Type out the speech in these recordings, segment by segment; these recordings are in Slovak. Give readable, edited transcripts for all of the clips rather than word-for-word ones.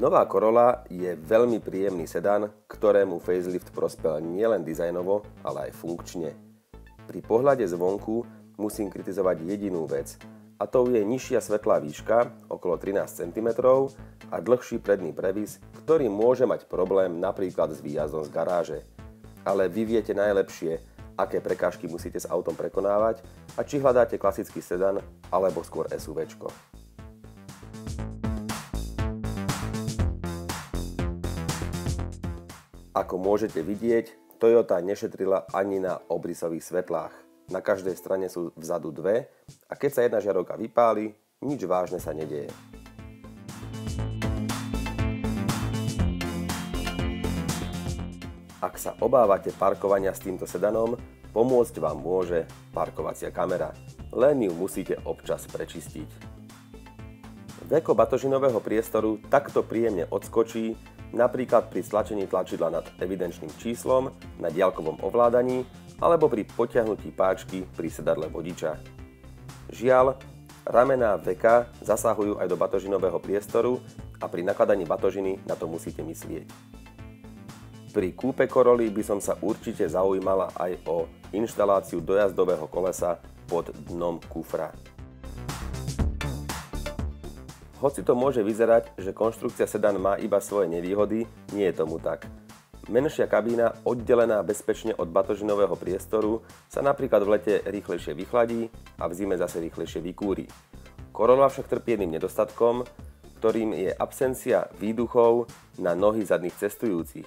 Nová Corolla je veľmi príjemný sedan, ktorému facelift prospel nielen dizajnovo, ale aj funkčne. Pri pohľade zvonku musím kritizovať jedinú vec, a to je nižšia svetlá výška, okolo 13 cm, a dlhší predný previs, ktorý môže mať problém napríklad s výjazdom z garáže. Ale vy viete najlepšie, aké prekážky musíte s autom prekonávať a či hľadáte klasický sedan alebo skôr SUVčko. Ako môžete vidieť, Toyota nešetrila ani na obrysových svetlách. Na každej strane sú vzadu dve a keď sa jedna žiarovka vypáli, nič vážne sa nedieje. Ak sa obávate parkovania s týmto sedanom, pomôcť vám môže parkovacia kamera. Len ju musíte občas prečistiť. Veko batožinového priestoru takto príjemne odskočí, napríklad pri stlačení tlačidla nad evidenčným číslom, na diaľkovom ovládaní alebo pri potiahnutí páčky pri sedadle vodiča. Žiaľ, ramená veka zasahujú aj do batožinového priestoru a pri nakladaní batožiny na to musíte myslieť. Pri kúpe Corolly by som sa určite zaujímala aj o inštaláciu dojazdového kolesa pod dnom kufra. Hoci to môže vyzerať, že konštrukcia sedan má iba svoje nevýhody, nie je tomu tak. Menšia kabína, oddelená bezpečne od batožinového priestoru, sa napríklad v lete rýchlejšie vychladí a v zime zase rýchlejšie vykúri. Corolla však trpí jedným nedostatkom, ktorým je absencia výduchov na nohy zadných cestujúcich.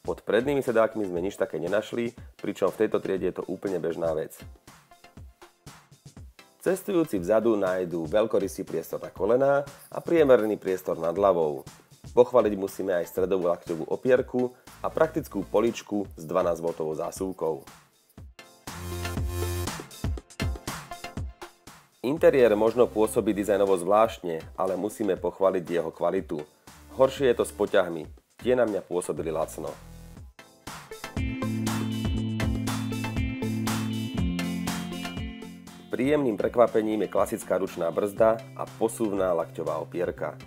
Pod prednými sedákmi sme nič také nenašli, pričom v tejto triede je to úplne bežná vec. Cestujúci vzadu nájdú veľkorysý priestor na kolená a priemerný priestor nad hlavou. Pochváliť musíme aj stredovú lakťovú opierku a praktickú poličku s 12V zásuvkou. Interiér možno pôsobí dizajnovo zvláštne, ale musíme pochváliť jeho kvalitu. Horšie je to s poťahmi, tie na mňa pôsobili lacno. Príjemným prekvapením je klasická ručná brzda a posuvná lakťová opierka.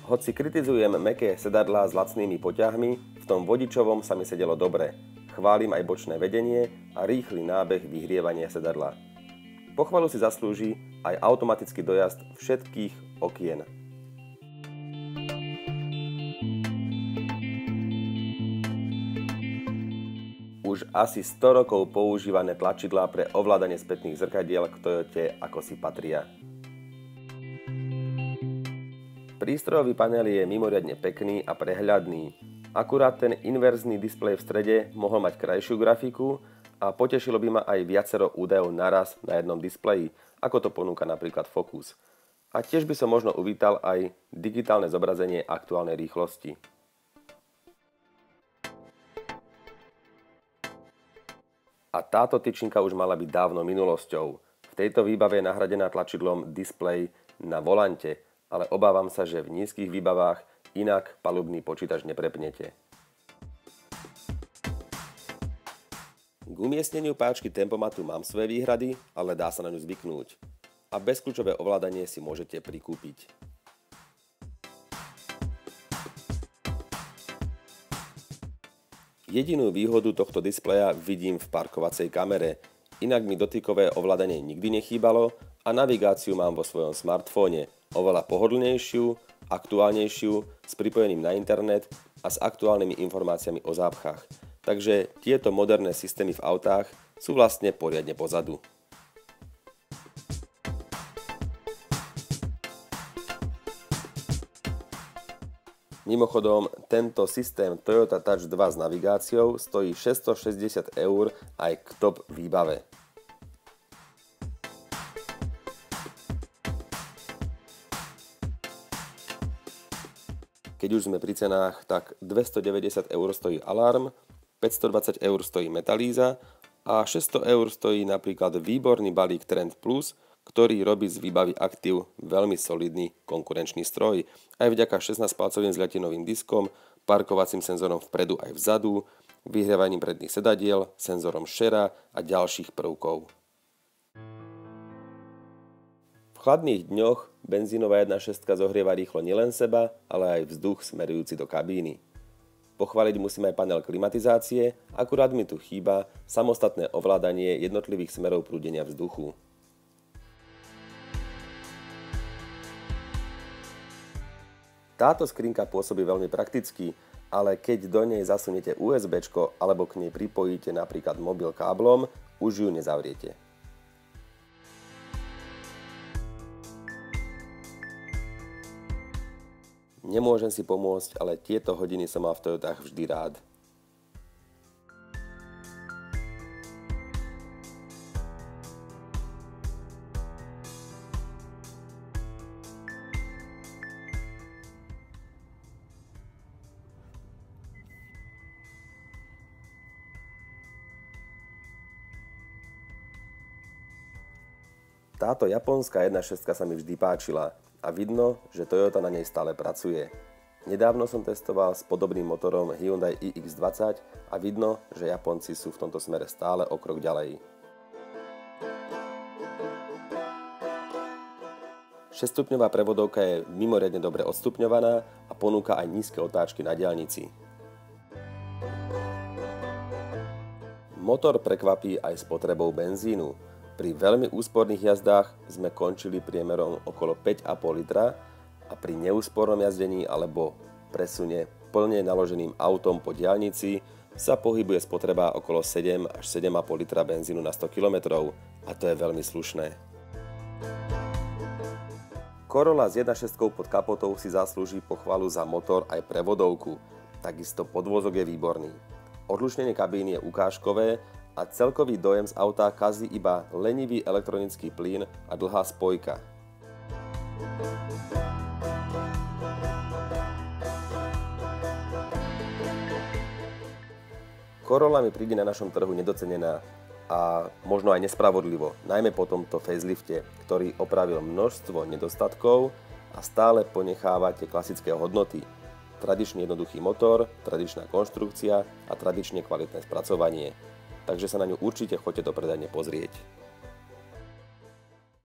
Hoci kritizujem mäkké sedadlá s lacnými poťahmi, v tom vodičovom sa mi sedelo dobre. Chválim aj bočné vedenie a rýchly nábeh vyhrievania sedadla. Pochvalu si zaslúži aj automatický dojazd všetkých okien. Už asi 100 rokov používané tlačidlá pre ovládanie spätných zrkadiel k Toyote ako si patria. Prístrojový panel je mimoriadne pekný a prehľadný. Akurát ten inverzný displej v strede mohol mať krajšiu grafiku a potešilo by ma aj viacero údajov naraz na jednom displeji, ako to ponúka napríklad Focus. A tiež by som možno uvítal aj digitálne zobrazenie aktuálnej rýchlosti. A táto tyčinka už mala byť dávno minulosťou. V tejto výbave je nahradená tlačidlom displej na volante, ale obávam sa, že v nízkych výbavách inak palubný počítač neprepnete. K umiestneniu páčky tempomatu mám svoje výhrady, ale dá sa na ňu zvyknúť. A bezkľúčové ovládanie si môžete prikúpiť. Jedinú výhodu tohto displeja vidím v parkovacej kamere, inak mi dotykové ovládanie nikdy nechýbalo a navigáciu mám vo svojom smartfóne, oveľa pohodlnejšiu, aktuálnejšiu, s pripojením na internet a s aktuálnymi informáciami o zápchách. Takže tieto moderné systémy v autách sú vlastne poriadne pozadu. Mimochodom, tento systém Toyota Touch 2 s navigáciou stojí 660 € aj k top výbave. Keď už sme pri cenách, tak 290 € stojí alarm, 520 € stojí metalíza a 600 € stojí napríklad výborný balík Trend Plus, ktorý robí z výbavy Active veľmi solidný konkurenčný stroj, aj vďaka 16-palcovým zľatinovým diskom, parkovacím senzorom vpredu aj vzadu, vyhrievaním predných sedadiel, senzorom šera a ďalších prvkov. V chladných dňoch benzínová 1.6 zohrieva rýchlo nielen seba, ale aj vzduch smerujúci do kabíny. Pochváliť musím aj panel klimatizácie, akurát mi tu chýba samostatné ovládanie jednotlivých smerov prúdenia vzduchu. Táto skrinka pôsobí veľmi prakticky, ale keď do nej zasuniete USBčko alebo k nej pripojíte napríklad mobil káblom, už ju nezavriete. Nemôžem si pomôcť, ale tieto hodiny som mal v Toyotách vždy rád. Táto japonská 1.6 sa mi vždy páčila a vidno, že Toyota na nej stále pracuje. Nedávno som testoval s podobným motorom Hyundai iX20 a vidno, že Japonci sú v tomto smere stále o krok ďalej. 6-stupňová prevodovka je mimoriadne dobre odstupňovaná a ponúka aj nízke otáčky na diaľnici. Motor prekvapí aj spotrebou benzínu. Pri veľmi úsporných jazdách sme končili priemerom okolo 5,5 litra a pri neúspornom jazdení alebo presune plne naloženým autom po diaľnici sa pohybuje spotreba okolo 7 až 7,5 litra benzínu na 100 km a to je veľmi slušné. Corolla s 1.6 pod kapotou si zaslúži pochvalu za motor aj prevodovku, takisto podvozok je výborný. Odlučnenie kabíny je ukážkové a celkový dojem z auta kazí iba lenivý elektronický plyn a dlhá spojka. Corolla mi príde na našom trhu nedocenená a možno aj nespravodlivo, najmä po tomto facelifte, ktorý opravil množstvo nedostatkov a stále ponecháva tie klasické hodnoty. Tradične jednoduchý motor, tradičná konštrukcia a tradične kvalitné spracovanie. Takže sa na ňu určite choďte do predajne pozrieť.